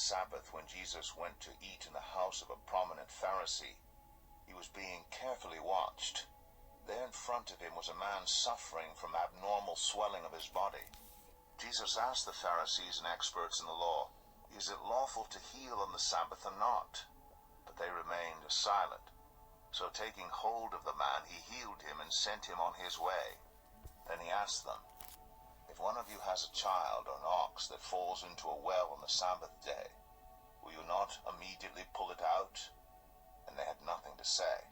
Sabbath, when Jesus went to eat in the house of a prominent Pharisee, he was being carefully watched. There in front of him was a man suffering from abnormal swelling of his body. Jesus asked the Pharisees and experts in the law, "Is it lawful to heal on the Sabbath or not?" But they remained silent. So taking hold of the man, he healed him and sent him on his way. Then he asked them, "If one of you has a child or an ox that falls into a well on the Sabbath day, will you not immediately pull it out?" And they had nothing to say.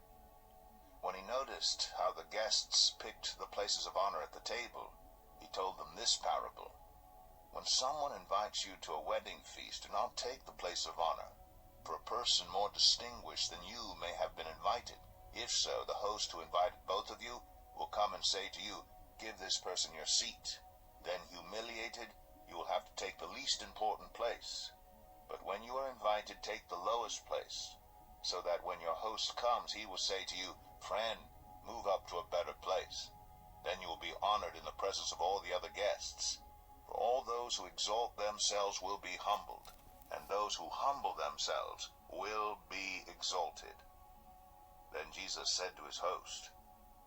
When he noticed how the guests picked the places of honor at the table, he told them this parable. "When someone invites you to a wedding feast, do not take the place of honor, for a person more distinguished than you may have been invited. If so, the host who invited both of you will come and say to you, 'Give this person your seat.' Then, humiliated, you will have to take the least important place. But when you are invited, take the lowest place, so that when your host comes, he will say to you, 'Friend, move up to a better place.' Then you will be honored in the presence of all the other guests. For all those who exalt themselves will be humbled, and those who humble themselves will be exalted." Then Jesus said to his host,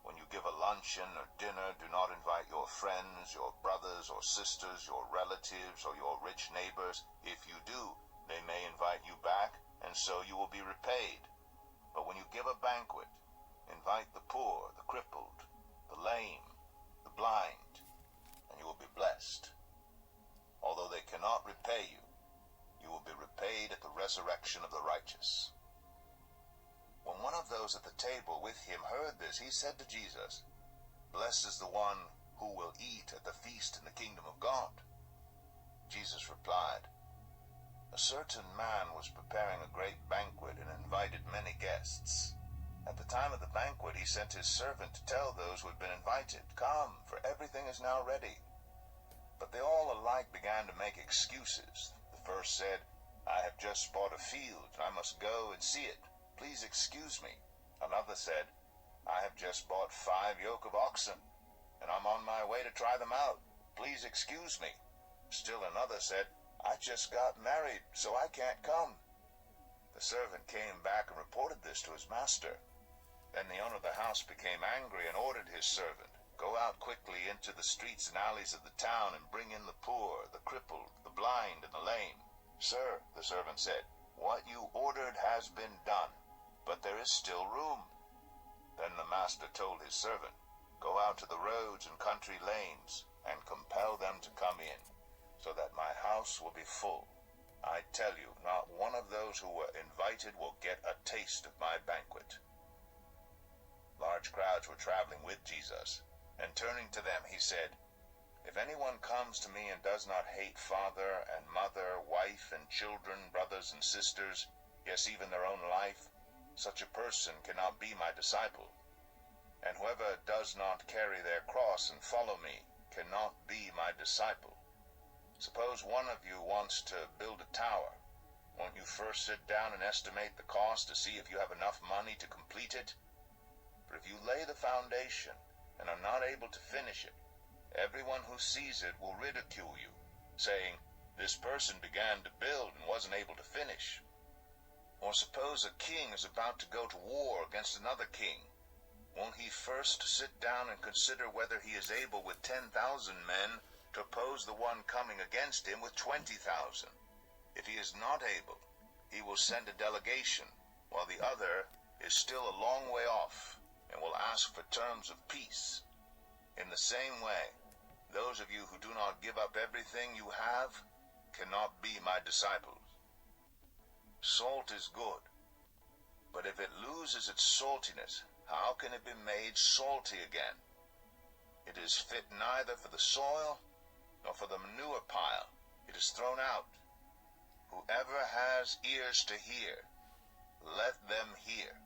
"When you give a luncheon or dinner, do not invite your friends, your brothers or sisters, your relatives, or your rich neighbors. If you do, they may invite you back, and so you will be repaid. But when you give a banquet, invite the poor, the crippled, the lame, the blind, and you will be blessed. Although they cannot repay you, you will be repaid at the resurrection of the righteous." When one of those at the table with him heard this, he said to Jesus, "Blessed is the one who will eat at the feast in the kingdom of God." Jesus replied, "A certain man was preparing a great banquet and invited many guests. At the time of the banquet, he sent his servant to tell those who had been invited, 'Come, for everything is now ready.' But they all alike began to make excuses. The first said, 'I have just bought a field, and I must go and see it. Please excuse me.' Another said, 'I have just bought 5 yoke of oxen, and I'm on my way to try them out. Please excuse me.' Still another said, 'I just got married, so I can't come.' The servant came back and reported this to his master. Then the owner of the house became angry and ordered his servant, 'Go out quickly into the streets and alleys of the town and bring in the poor, the crippled, the blind, and the lame.' 'Sir,' the servant said, 'what you ordered has been done, but there is still room.' Then the master told his servant, 'Go out to the roads and country lanes and compel them to come in, so that my house will be full. I tell you, not one of those who were invited will get a taste of my banquet.'" Large crowds were traveling with Jesus, and turning to them he said, "If anyone comes to me and does not hate father and mother, wife and children, brothers and sisters, yes, even their own life, such a person cannot be my disciple. And whoever does not carry their cross and follow me cannot be my disciple. Suppose one of you wants to build a tower. Won't you first sit down and estimate the cost to see if you have enough money to complete it? But if you lay the foundation and are not able to finish it, everyone who sees it will ridicule you, saying, 'This person began to build and wasn't able to finish.' Or suppose a king is about to go to war against another king. Won't he first sit down and consider whether he is able with 10,000 men to oppose the one coming against him with 20,000? If he is not able, he will send a delegation, while the other is still a long way off, and will ask for terms of peace. In the same way, those of you who do not give up everything you have cannot be my disciples. Salt is good, but if it loses its saltiness, how can it be made salty again? It is fit neither for the soil nor for the manure pile. It is thrown out. Whoever has ears to hear, let them hear."